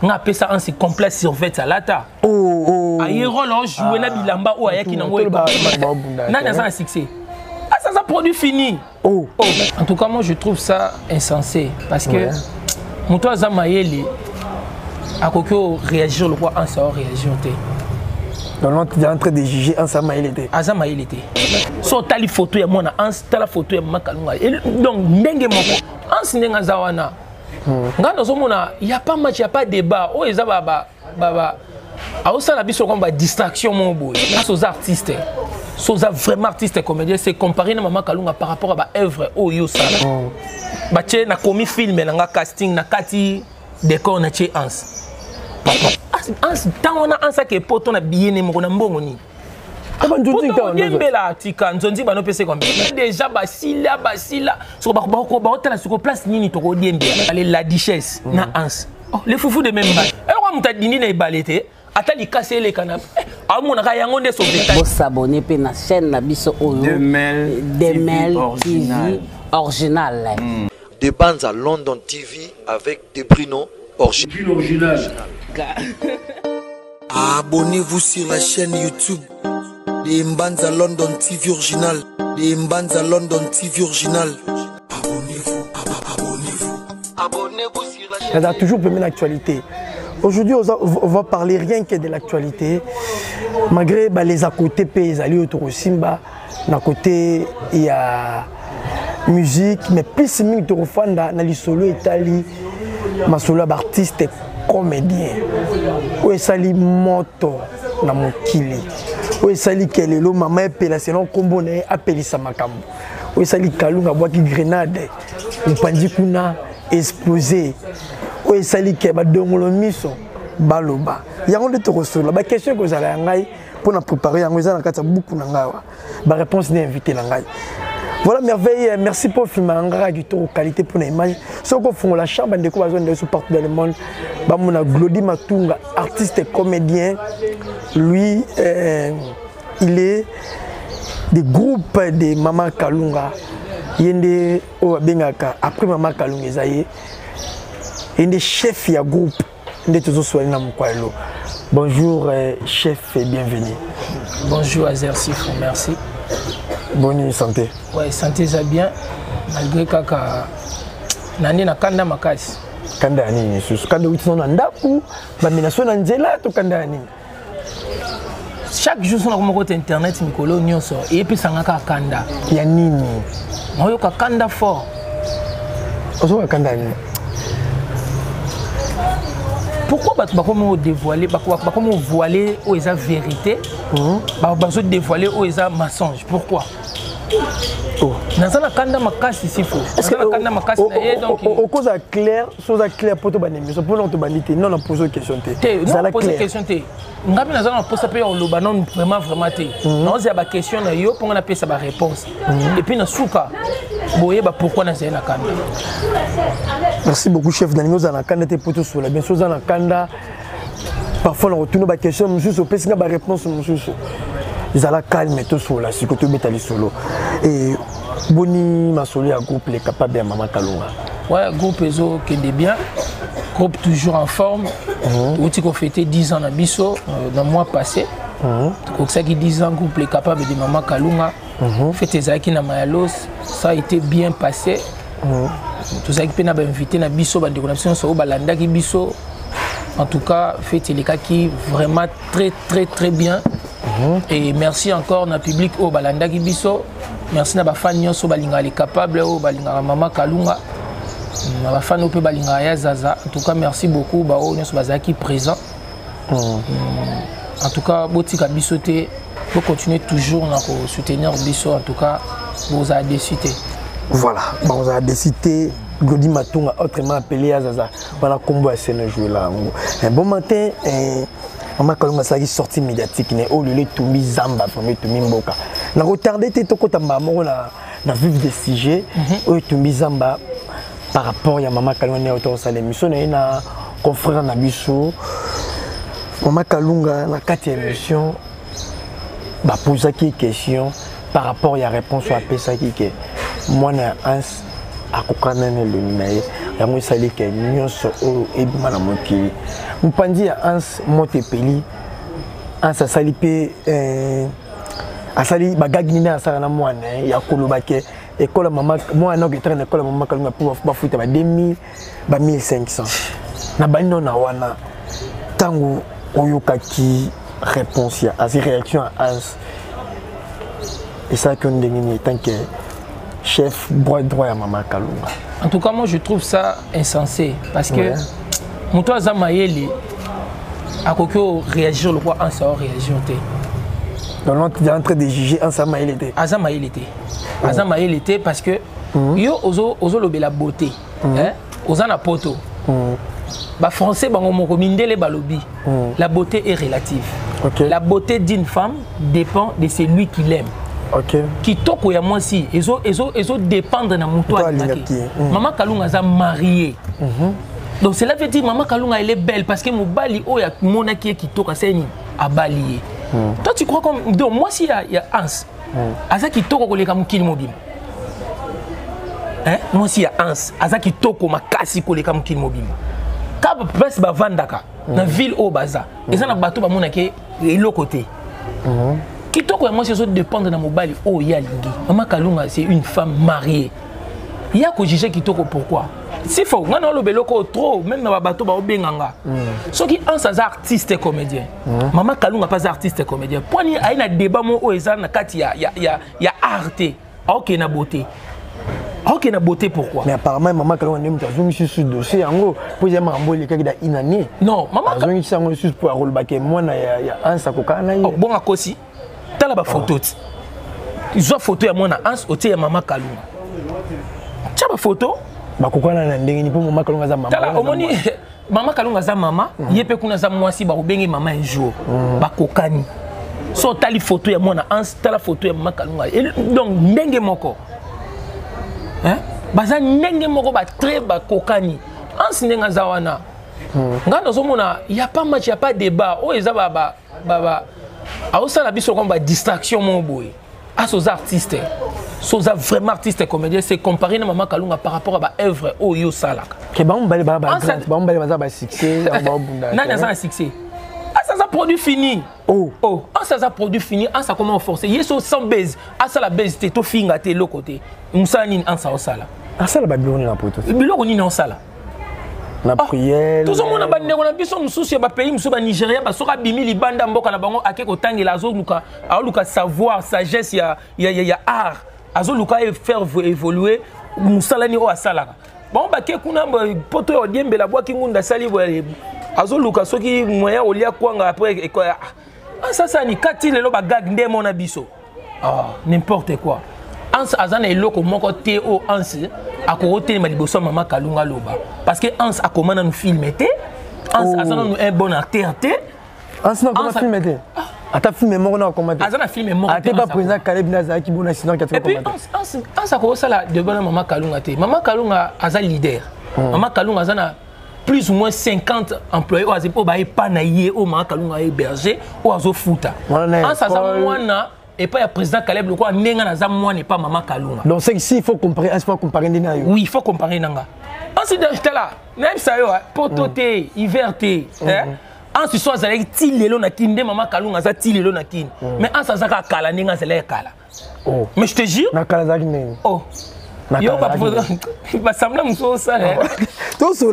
nga pesa un si complet survêt salata aye rôle jouer na bilamba ou ayaki na ngoy na ça un succès ça produit fini en tout cas moi je trouve ça insensé parce que moto azamayeli akoko réagir le quoi en ça réagir té donc tu es en train de juger Azamaïli était so tali photo ya mona la photo ya makalunga donc ndenge moko ansinenga zawana ngana zo mona y a pas match y a pas débat o eza baba a aussi la biso comme distraction mon boy aux artistes vraiment artistes comédiens c'est comparé na mama kalunga par rapport à ba œuvre o yo sala ba tché na komi film na casting na kati décor na tché tant on a un sac et pote on a bien aimé on a bon ni la tika nzonzi bano pese comme déjà basila sur ba hôtel sur place nini to ko diembe aller la duchesse na ans les foufous de même ba alors on t'a dini na balete atali casser les canapes amona ka yango nde so détail bo s'abonner pe na chaîne na biso oyo Demel TV original des bandes à London TV avec des Bruno original. Abonnez-vous sur la chaîne YouTube des Mbanza London TV original. Des Mbanza London TV original. Abonnez-vous sur la chaîne. Il y a toujours une actualité. Aujourd'hui, on va parler rien que de l'actualité. Malgré les à côté pays, aller autour de Simba, d'un côté il y a musique, mais plus de gens dans les solo Italie. Ma solo artiste comédien où sali moto na mokili où sali kelelo mama epela selon kombo na apelisa makambo où sali kalunga bwaki grenade upandi kuna explosé où sali ke ba dongolo miso baloba yango de to solo ba question ko zala ngai pour na préparer yango za na kata buku na ngawa ba réponse ni invité na ngai. Voilà, merveille, merci pour le film, du tout, qualité pour l'image. Ce qu'on fait, la chambre de quoi partout dans le monde. Bamuna Glody Matunga, artiste et comédien. Lui, il est des groupes de Mama Kalunga. Yende Bengaka, après Mama Kalunga, il y a des chefs de groupe. Bonjour, chef, et bienvenue. Bonjour, Azersif, merci. Bonne santé. Oui, santé ça bien. Malgré que nani na kanda makasi. Kanda nini susu kanda witino na ndaku baminaso na nzela to kanda nini. Chaque jour sur mon côté internet mikolo nyonso et puis sanga ka kanda. Ya nini? Moyo ka kanda fort. Ozo ka kanda nini? Pourquoi comment dévoiler comment voiler aux vérité dévoiler aux mensonges pourquoi Est-ce que cause clair chose claire pour te banner pour non te baniter non poser question non poser question ngapi na zana poser pe oloba non vraiment té non c'est ba question na yo pour on appeler ça ba réponse et puis na souka boye ba pourquoi na zana kanda. Merci beaucoup chef dans nous na kanda te poto sur la bien chose na kanda parfois on retourne ba question monsieur so pesi ba réponse monsieur ils alla calme tout sur la sikoto betali solo et boni masoli à groupe les capable de Mama Kalunga. Ouais, groupe ezo qui est bien, groupe toujours en forme. Outi qu'on fêté 10 ans na biso dans le mois passé. Donc ça qui 10 ans groupe les capable de Mama Kalunga. Fêté zaki na Mayalos, ça a été bien passé. Tout ça qui peut na invité na biso bande connexion so balanda ki biso. En tout cas, fêté les cas qui vraiment très bien. Et merci encore na public au balanda ki biso. Merci na ba fan nyonso balinga les capable au balinga Mama Kalunga. Na ba fan ope balinga ya Zaza. En tout cas, merci beaucoup ba o nyonso bazaki présent. En tout cas, botika bisoté, vous continuez toujours à soutenir biso en tout cas, vous avez décidé. Voilà, vous avez décidé Glody Matunga autrement appelé à Zaza. Voilà combo à ce jeu là. Un bon matin Mama Kalunga ça qui sortie médiatique né au lieu tout mis zamba famille tout mis mboka. Na retardé té to kota mamo na vivre des sujets au tout mis zamba par rapport à Mama Kalunga né autour ça l'émission na confrère na biso Mama Kalunga na 4e émission ba poser qui question par rapport à la réponse à ça qui que moi na ans akokana le numéro yango esali ke nyonso oyo ebima na mokili mopanzi ya Hans Motepeli Hans asali mpe asali bagagi nini asala na mwana ya koloba ke école maman mwana oketaka na école maman Kalunga mpo bafuta ba 2000 ba 1500 na banino na wana tango oyokaki réponse ya asi réaction à Hans et ça qu'on désigne tant que chef droit à maman Kalunga. En tout cas, moi je trouve ça insensé parce que mon toit Zamayeli a réagir le roi en ça réagir. Donc tu es en train de juger en Zamayeli était. Azamaïl était. Azamaïl était parce que yo ozo lobé la beauté. Hein? Oza na poto. Ba français bango moko mindele balobi. La beauté est relative. Okay. La beauté d'une femme dépend de celui qui l'aime. OK. Kitoko ya moi si ezo dépendre na muto à Maman Kalunga za mariée. Donc cela veut dire Maman Kalunga elle est belle parce que mobali o ya monaki kitoko seni abalié. Toi tu crois comme donc moi si il y a Hans. Aza kitoko koleka mukili mobile. Hein? Moi si il y a Hans, aza kitoko makasi koleka mukili mobile. Ka presse ba vandaka na ville au baza. Eza na bato ba monaki elo côté. Kitoko ya moi c'est dépendre de mobali oh ya lingi. Maman Kalunga c'est une femme mariée. Il y a que juger Kitoko pourquoi? C'est faux. On a le beloko trop même na bato ba obenganga. Ce qui en sa artiste et comédien. Maman Kalunga pas artiste et comédien. Poni a une débat mo o eza na kati ya arte. OK na beauté. OK na beauté pourquoi? Mais apparemment Maman Kalunga nem tazongi sur dossier yango pour ya mambo le kaki da inane. Non, Maman tazongi sango sur pour rôle ba ke mwana ya ansa kokana ye. Oh bon akosi. Tala ba photo ti. Izo photo ya mwana Hans otie ya Maman Kalunga. Tia ba photo ba kokana na ndenge ni po Maman Kalunga za mama. Tala omoni Maman Kalunga za mama, yepe kuna za mwasi ba obenge mama un jour. Ba kokani. So tali photo ya mwana Hans, tala photo ya Maman Kalunga. Donc ndenge moko. Hein? Baza ndenge moko ba très ba kokani. Hans ndenga za wana. Ngana zomona, il y a pas match, il y a pas débat. O eza ba a aussi la biso comme distraction mon boy. À ces artistes, ces vraiment artistes et comédiens, c'est comparé à Maman Kalunga par rapport à ba œuvre au yo sala. Que ba mbali ba ba succès, ba bunda. Non, ça succès. Ah ça produit fini. Oh. Ah ça produit fini, ah ça comment forcer. Yeso sans base, ah ça la base t'es to finga t'es l'autre côté. Musani en ça au sala. Ah ça la babylone la poto. Biloko ni en sala. La prière. Tout le monde a bandé on a biso mususu ba pays mususu ba Nigeria ba soka bimi libanda mboka na bango akeko tangela azoluka aoluka savoir sagesse ya art azoluka faire évoluer musalani o asalaka bon ba ke kuna poto yo diembela bwa kingunda sali azoluka soki moya olia kwanga après ça ni kati lelo ba gag ndemo na biso n'importe quoi. Hans azana eloko moko te o Hans akorote ma liboso Maman Kalunga loba parce que Hans a commandé nous filmer te Hans azana nous un bon acteur te Hans na comment filmer te ata filmer moko na commenter azana filmer moko ate pas président Caleb Naza qui bona sinon 80 et puis Hans akosa la de bona Maman Kalunga te Maman Kalunga aza leader Maman Kalunga azana plus ou moins 50 employés au azepo ba pa na ye o Maman Kalunga héberger o azo futa Hans azana mwana et pas le président Caleb le quoi nenga na zamwa n'est pas Maman Kalunga. Donc c'est ici il faut comparer ndina yo. Oui, il faut comparer nanga. Ensuite j'étais là, même ça yo pototé, hiver té, hein. Ensuite soit zalé ti lelo na kinde Maman Kalunga za ti lelo na kin. Mais en ça zaka kala nenga zalé kala. Oh. Mais je te jure na kala zaki nenga. Oh. Yo ba sembla muso ça hein. Tout ça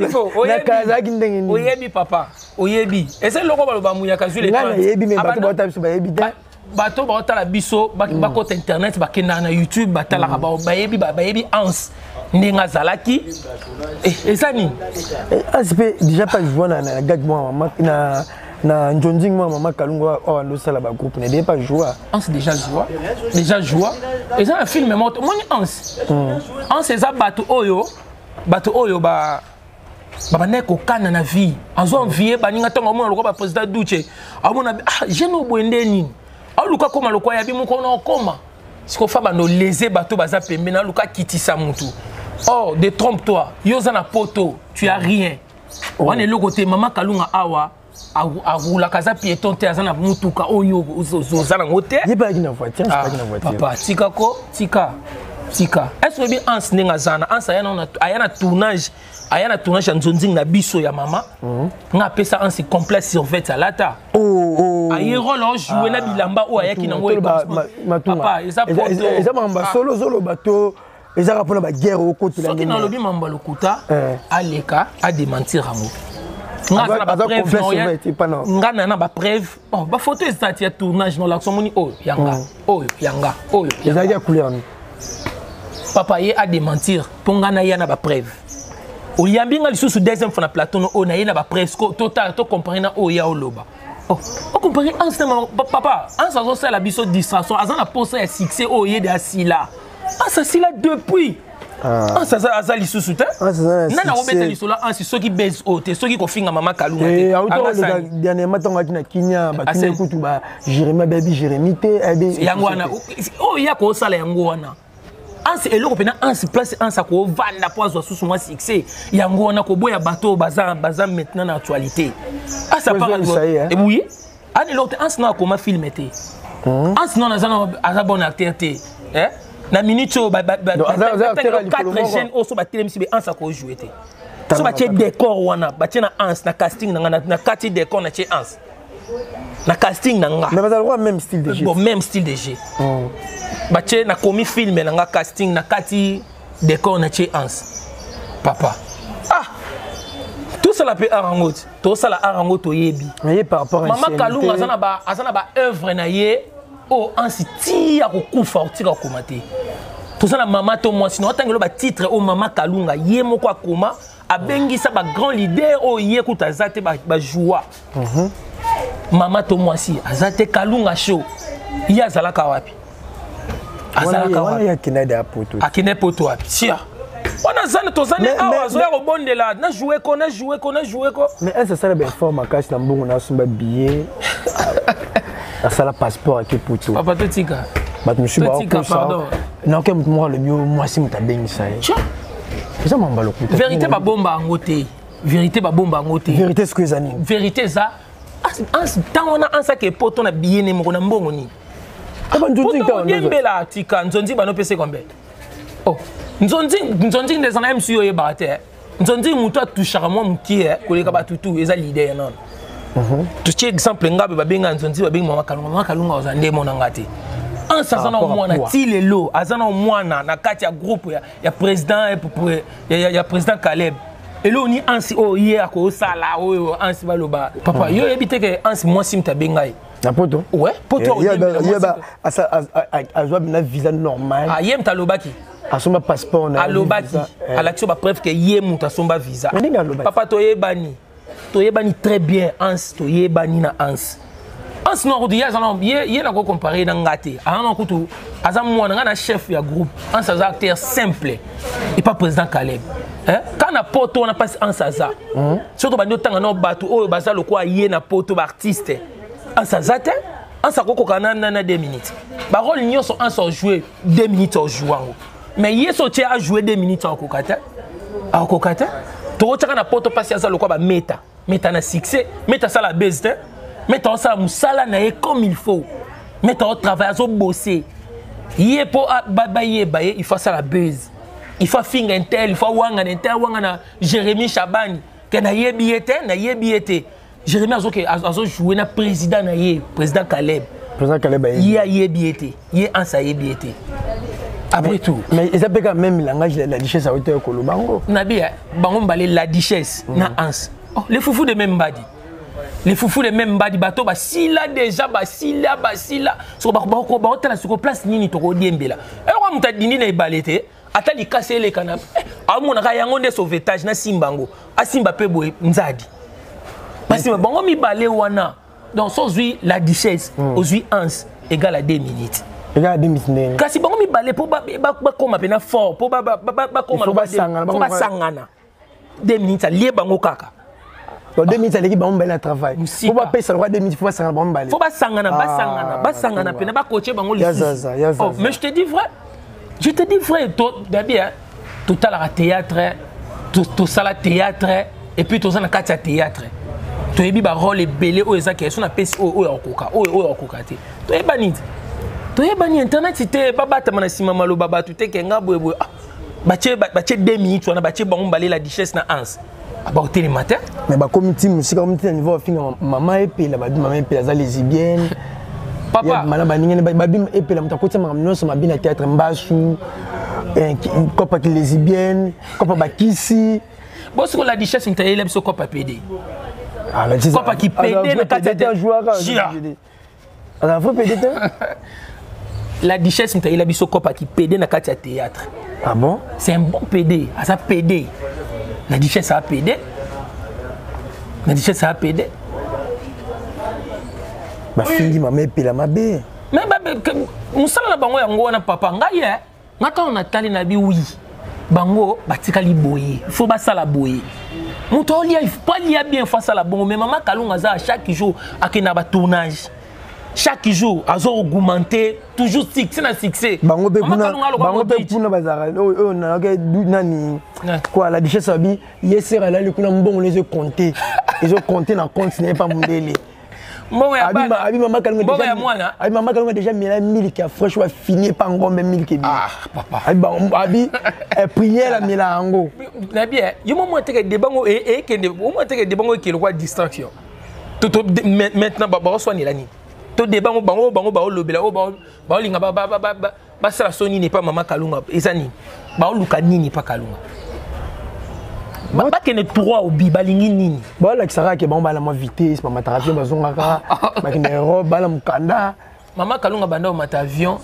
na kala zaki nenga. Oyebi papa, oyebi. Et c'est loko ba muyaka sur les temps. Na yebi mais bato ba tabiso ba yebi ta. Bato ba tala biso ba côté internet ba kenda na YouTube ba tala ba yebi Hans ndenga zalaki et ça ni aspect déjà pas jouer na gag moi na Njonjing moi Maman Kalunga o ando sala ba groupe ne pas jouer Hans déjà joie et ça un film monte moi Hans ça bato oyo ba baba ko kana na vie azo envier baninga tonga mona lokwa ba président Duce amona jeune obwende nini aluka koma lokwa ya bi muko na koma siko fa ba no léser bato baza pembe na luka kitisa mutu oh détrompe-toi yoza na poto tu as rien on est le côté Maman Kalunga awa aroula kaza piéton te azana mutuka oyo ozana ngote yeba ki na voiture papa tika tika est-ce que bien ans ninga zana ans ayana tournage à Nzonzing na biso ya mama nga appelle ça un complet survêt à lata ayero lo jouer na bilamba o ayaki na ngo papa eza mamba solo bato eza rapona ba guerre au côté la soki na lobi mamba lokuta aleka a démentir rango nga na ba preuve ba photo ezati ya tournage no l'action moni yanga eza ya couleur papa ye a démentir ponga na yana ba preuve o yambinga lisusu deuxième fois na plateau on a yana ba preuve total to comparer na o ya oloba o comparer ensemble papa en ça ça la biso distraction azana posa ya succès o ye de asila ça sila depuis ça ça lisusu te nana obeta lisola ansi soki base ote soki ko finga mama kalunga te anga dernièrement tonga kina kinya batine kutu ba Jérémy baby Jérémy te yango wana o ya ko sala yango wana ansi eloko pena ansi place ansa ko vanda pozo susu moi succès yango wana ko boya bateau baza maintenant na actualité ça parle et oui ani l'autre ansi na ko ma film te ansi non azana bon acteur te na minute o ba 4 jeunes o so ba telemisi be ansa ko jouer te so ba tie décor wana ba tie na ans na casting na kati décor na tie ans na casting nanga mais bazalwa même style de jeu bon même style de jeu ba tie na komi film nanga casting na kati décor na tie ans papa tout ça la pe arangot tout ça la arangot to yebi mais par rapport à mama kalunga azana ba œuvre na ye oh ansi ti ya kokufa otika komate tozana mama to moi sinon tangelo ba titre o mama kalunga ye moko akoma abengisa ba grand leader o ye kutazate ba joie mama to moi si azate kalunga show ya azalaka wapi ya kinada poto akine poto wapi tia on a zane tozane awa zo ya robondela na jouer ko mais est-ce ça la forme akasi na mbongo na sumba billet ça la passeport qui poto papa totika monsieur pardon non que moi le mieux moi si muta bengi ça ça mamba le coup vérité ba bomba ngote vérité ce que zani vérité ça tant on a un sac et poto na billet ne mo na mbongo ni Yembela tika nzonzi bano pese kombe. Oh, nzonzi des ana MCO ye barate. Nzonzi muto touchara moi mukie koleka batutu eza leader non. Tu tiens exemple ngabe babenga nzonzi babenga mama kalunga ozande mona ngati. En sazana mwana tilelo azana mwana na kati ya groupe ya président ya président Caleb. Elo ni ansi o ye ako sala o ansi baloba. Papa yo ebite ke ansi moi sim tabenga. Na poto? Ouais, poto. Il y a un visa normal. Ah, yem talobaki. A son passeport. A lobaki. À l'action, preuve que yem ta son visa. Papa toye bani très bien. Ans toye bani na ans. Ans non rodi ya zana ye na ko comparer na ngate. Ah non kutu azam mo na chef ya groupe. Ans ça acteur simple. Et pas président Caleb. Quand na poto on a pas ans ça. Surtout bandi tanga no batu o baza lokwa ye na poto ba artiste. En sa zate, en sa koko kanana 2 minutes. Ba rôle nyo so en so jouer 2 minutes au jouant. Mais hier so tia a jouer 2 minutes au kokata. A kokata. To tshaka na poto passer ça le quoi ba meta na succès, meta ça la base te. Meta ça musala na e comme il faut. Meta au travail zo bosser. Hier po ba il faut ça la base. Il faut finger intel, il faut wanga na Jérémy Chabani. Que na yebiete. Jérémy a joué na président na ye, président Caleb. Président Caleb a yebiete. Ye ansa yebiete. Après tout. Mais ils appellent quand même la richesse à hauteur de Kolobango. Nabi, bango mbale la richesse na ans. Oh, les foufous de même badi. Les foufous de même badi bateau ba sila déjà ba sila. So ba hôtel sur place nini to ko diembela. Alors on muta dini na ibalete, ata li casser les canapes. A mon na yango de sauvetage na Simbango. A Simba pe boy nzadi. Parce que bon, on balé wana. Donc, aujourd'hui, la richesse, aujourd'hui, ans égale à 2 minutes. Égale à 2 minutes. Car si bon, on balé pour comme appelle fort, pour comme sangana. 2 minutes, ça lié bango kaka. Donc 2 minutes, ça l'équipe bon balé à travail. Faut pas payer ça le 2 minutes, faut pas sangana bon balé. Faut pas sangana, pena pas coacher bango les. Oh, mais je te dis vrai, d'abord, tout à la théâtre, tout ça la théâtre, et puis tout ça na kati théâtre. Tu as un rôle belé ou ezaki son appelle o okoka te to e banit Tu es bani internet c'était baba tamana sima malo baba tu te kenga boy. Bache 2 minutes on a bache bon balé la duchesse na ans. Aba au télé matin. Mais ba comité musique comité niveau finga maman et puis la maman et puis la lesbienne. Papa mana baningene babim et puis la mtakoti mamno so mabina théâtre mbasu kopa ki lesbienne kopa bakisi. Bon ce que la duchesse intérêt so kopa PD. Ah la duchesse kopa ki PD na kata joueur. Alors faut PD. La duchesse intérêt biso kopa ki PD na kata théâtre. Ah bon? C'est un bon PD, ça PD. La duchesse a PD. La duchesse a PD. Ma fille m'a mis la mabé. Mais musala na bango yango na papa ngai eh. Ngaka on atali na bi oui. Bango batikali boye. Faut basala boye. Muto olia il faut pas lier bien face à la bongo mais maman Kalunga za chaque jour akina ba tournage. Chaque jour, à augmenter, toujours succès na succès. Bango pe puna bazara. Oh na nani. Quoi la duchesse abi, yesera là le kuna mbongo les compter. Ils ont compté dans compte n'est pas mondele. Abi maman Kalunga déjà. Abi maman Kalunga déjà mis la milk a fraîche wa fini pas ngombe milk bi. Ah papa. Abi prière la mila ngo. Na bien, yo moment te que bango et que moment te que bango qui le quoi distraction. Tout maintenant ba soigner la nuit. To débat bango ba lobela ba linga ba sala soni n'est pas maman Kalunga ezani ba luka nini pas Kalunga ba kene 3 au bi balingi nini ba la kisara ke ba la mo vitesse ba mataravion bazonga ka ba kene robe ba la mukanda maman Kalunga banda au matavion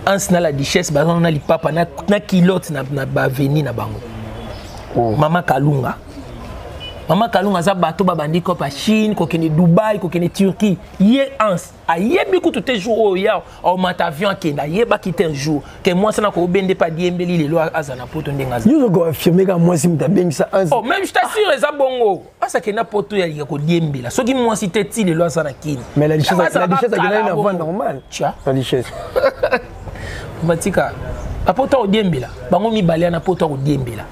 ans na la duchesse ba na li papa na kilote na ba veni na bango maman Kalunga Maman Kalunga za bato babandi ko pa Chine, ko kene Dubai, ko kene Turquie. Ye ans, ayebi ko tout jour au ya au matavion kenda yeba kite un jour. Que moi ça na ko bende pa diembeli le lo azana poto ndenga. Yo go affirmer ka moi si mtabeng ça ans. Oh même je t'assure les abongo. Asa kena poto ya ko diembela. Soki moi si teti le lo azana kini. Mais la richesse a une voie normale. Tia. La richesse. Batika. A poto o diembela. Bango mi balea na poto o diembela.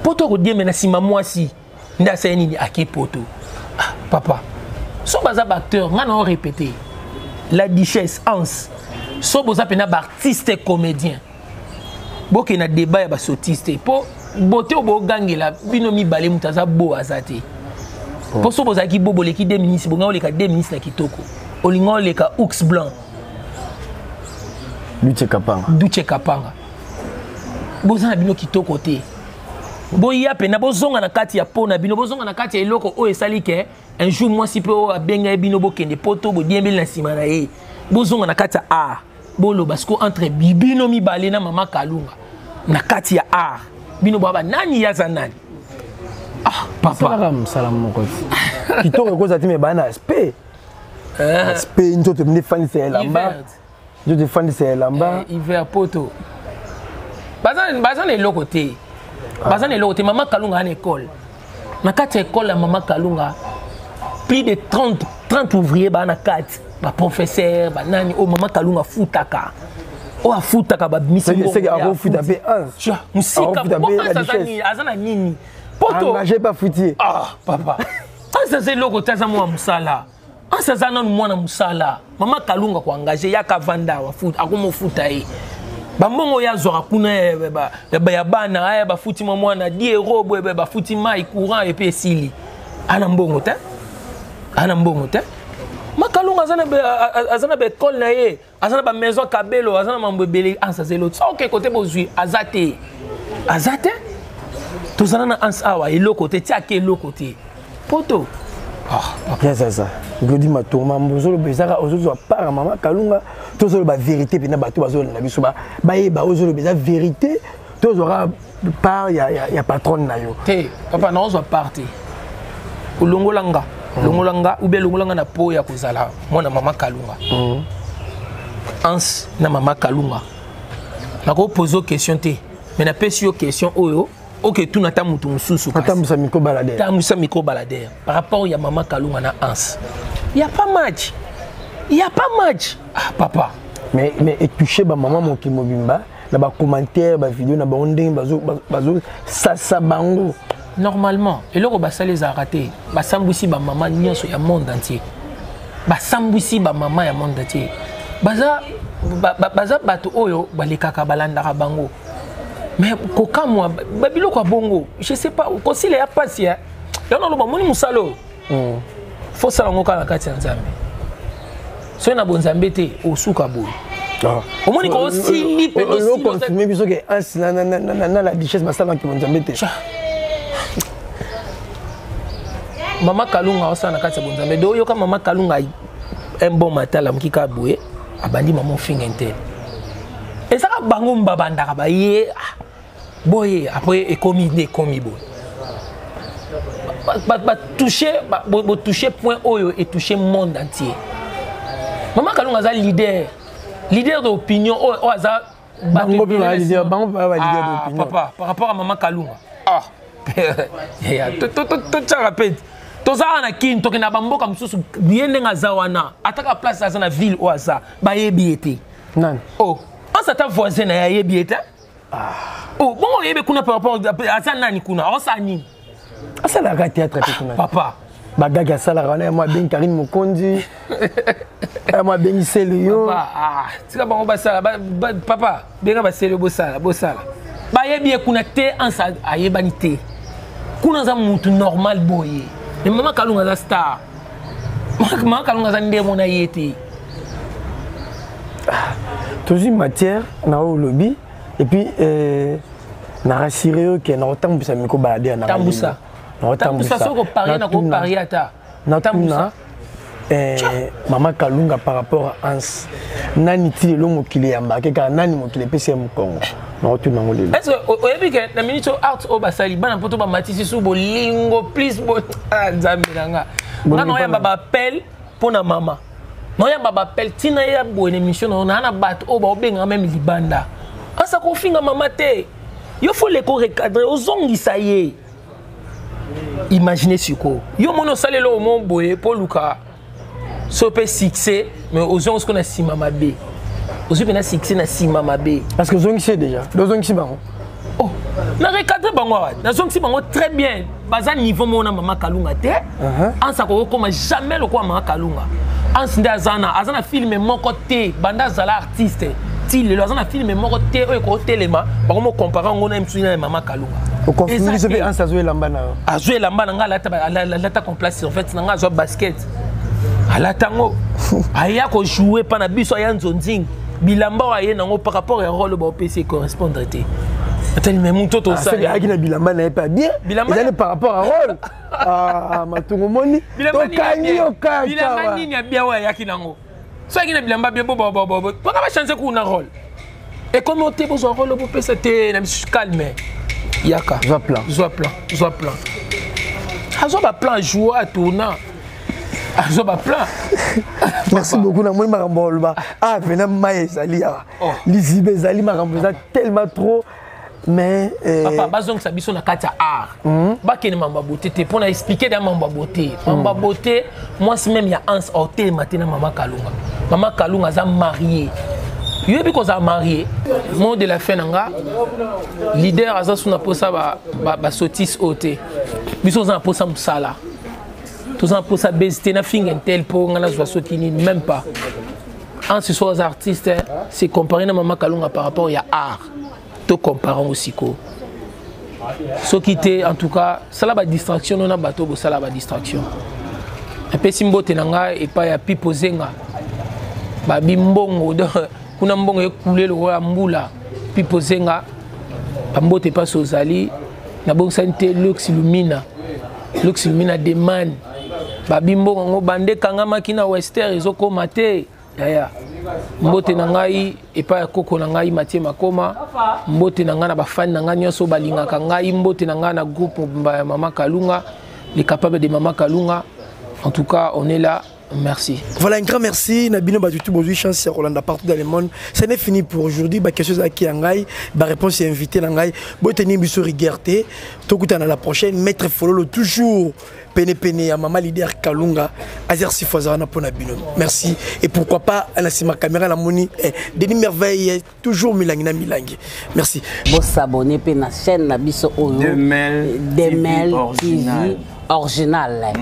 Poto ko diembela sima moi si nda seni ni aki poto. Ah papa. So baza acteur ngana on répéter. La duchesse Hans. So boza pena ba artiste comédien. Boke na débat ya ba sotiste po bote obo gangela bino mi balé mutaza bo azate. Po so boza ki bobo leki 2 ministres bonga oleka 2 ministres na kitoko. Olinga oleka Oux Blanc. Duche Kapanga. Boza na bino kitoko te. Boya pena bozonga na kati ya pona bino bozonga na kati ya eloko o esali ke un jour moi si pe o abenga bino bokende poto bo diembeli na sima na ye bozonga na kati ya art bolo parce que entre bibino mi balé na mama Kalunga na kati ya art bino baba nani yaza nani ah papa salam moko kitoko ko zati me bana spe spe njoto mne fani se lamba njoto fani se lamba hiver poto bazan eloko te Bazan est l'autre, maman Kalunga à l'école. Na kati école la maman Kalunga, plus de 30 ouvriers ba na kati, ba professeur, ba nani o maman Kalunga futaka. O a futaka ba misi. C'est que a futa be un. Tia, musika azana nini. Poto. Engagé pas foutier. Ah, papa. Asa c'est loko taza mo musala. Asa zana mwana musala. Maman Kalunga ko engagé yaka vanda wa futa, akomo futa e. Bambongo ya zora kuna ya bana aya bafuti mwana 10 euros boye bafuti mai courant et puis sili ana mbongo te Makalunga azana be école na ye azana ba maison kabelo azana mambebele ansa zelo ça OK côté bozui azate to zana na ans awa eloko te tiake eloko te poto bien ça godi matoma mbozolo bezaka ozozwa para mama Kalunga tozolo ba vérité pena bato bazolo na biso ba yeba ozolo beza vérité tozora par ya patronne na yo te papa na ozwa parti ulongolanga ou bien longolanga na po ya kozala mwana mama Kalunga ans na mama Kalunga na ko poser question te mais na pesi yo question oyo OK tout nata mutu mususu kasi tamusa micro baladère par rapport ya mama Kalunga na ans il y a pas match ah papa mais toucher ba maman mon ki mobimba na ba commentaire ba vidéo na ba ondeng bazo ça bango normalement eloko basali les raté basambwisi ba maman nyonso ya monde entier basambwisi ba maman ya monde entier baza bato oyo balekaka balandaka bango mais kokamwa babiloko ya bongo je sais pas kosila ya pasi ya naloba moni musalo faut sala ngo kala kati ya nzambe so na bonzambe te osuka boye omoni ko osili pe osili consommer biso ke as na la richesse basala ki bonzambe te Mama Kalunga osana kati ya bonzambe do yoka Mama Kalunga un bon matala mkika boye abandi maman fingentel et ça bango mbabandaka ba ye boye après ekomi boye ba toucher point oyo et toucher monde entier. Mama Kalunga za leader d'opinion o aza bango ba leader d'opinion papa par rapport à Mama Kalunga to répète toza na kin to na bamboka mususu biende ngaza wana ataka place aza na ville o aza ba yebiete nan oh asa ta voisin na yebiete oh bon yebe kuna par rapport aza nani kuna osa nini asa la théâtre kuna papa bagaga sala wana moi ben Karine Mokondi moi ben Selio papa tika bango basala papa benga baselo bosala ba yebie kuna te ansa ayebani te kuna za mutu normal boye. Mais Mama Kalunga za star. Mama Kalunga za ndemo na yete. Toujours matière na au lobby et puis na rassurer que na otambisa miko balader na tambusa. Na tambusa soko parier na ko parier ata. Na tambusa Mama Kalunga par rapport à Hans nani ti le mokili ya mbake ka nani mokili pese mu Congo na otuna ngolelo est-ce que oyebi ke na minute art o basali bana poto ba matisi su bolingo please bo nzambe nanga ngana ya baba appel pona mama no ya baba appel tina ya bo une émission na na bat o ba obenga même libanda asa ko finga mama te yo faut les ko recadrer ozongisa ye imaginez siko yo mono salelo mo boye po luka so peut succès mais aux gens qu'on a si mama B aussi bien succès na si mama B parce que zong c'est déjà deux zong si bango oh na recadrer bango na zong si bango très bien baza niveau mona Mama Kalunga te en ça ko comme jamais le quoi Mama Kalunga en sinde azana film moko te banda zala artiste ti le azana film moko te o ko telema bango mo comparer ngona mtsuna na Mama Kalunga au conflit se fait en ça jouer lambana a jouer lambana ngala la complace en fait nga zo basket ala tango aya ko jouer pana biso ya nzonzing bilamba wa ye nango par rapport ya rôle ba PC correspondre te atali même toto ça ya kina bilamba na pas bien il par rapport à rôle matungo moni to kangi oka bilamba nini ya bien wa ya kinango so kina bilamba bien bo paka ba chance ku na rôle et comme on te besoin rôle ba PC te na calme yaka zo plan azo ba plan jouer à tourner. Merci beaucoup. Ah, venez Maïsali. Lizibé Zali m'a tellement trop. Mais. Papa, bazong sabiso na kata art. Bakene mamba beauté. Pour expliquer dans mamba beauté. Mamba beauté, moi c'est même il y a un hôtel matin Mama Kalunga. Mama Kalunga a marié. Il y a because a marié. Mot de la fin nanga. Leader aza suna posa ba sotis hôtel. Biso za posa musala. Tout ça pour sa baisse, na fingentel pour ngana zo sotini même pas. En ce soit artistes, c'est comparé na Mama Kalunga par rapport à art. To comparons aussi ko. Ce qui était en tout cas, ça la distraction on a bateau ça la distraction. Un peu simbote nanga et pas ya pipozenga. Ba bimbongo kuna mbongo ekule lo ya mbula pipozenga. Pambote pas sozali na bon santé Lux Illumina demande babimbo ngo bande kangama kina western ezoko mate yaya mbote na ngai epa ya koko na ngai Mathieu Makoma mbote na ngai na bafani na ngai nyoso balingaka ngai mbote na ngai na groupe Mama Kalunga les capables de Mama Kalunga en tout cas on est là. Merci. Voilà, un grand merci. Nabino Batutu Bozui chance Rolanda partout dans le monde. Ce n'est fini pour aujourd'hui. Bah quelque chose à qui angai. Bah réponse est invité l'angai. Boteni biso rigerte. Tokuta na la prochaine. Maître Fololo toujours. Pene à Mama leader Kalunga. Azer Sifozana pour Nabino. Merci. Et pourquoi pas à la ma caméra la moni. Denis Merveille toujours milangi. Merci. Bon s'abonner pe na chaîne Nabiso Oyo. Demel TV original.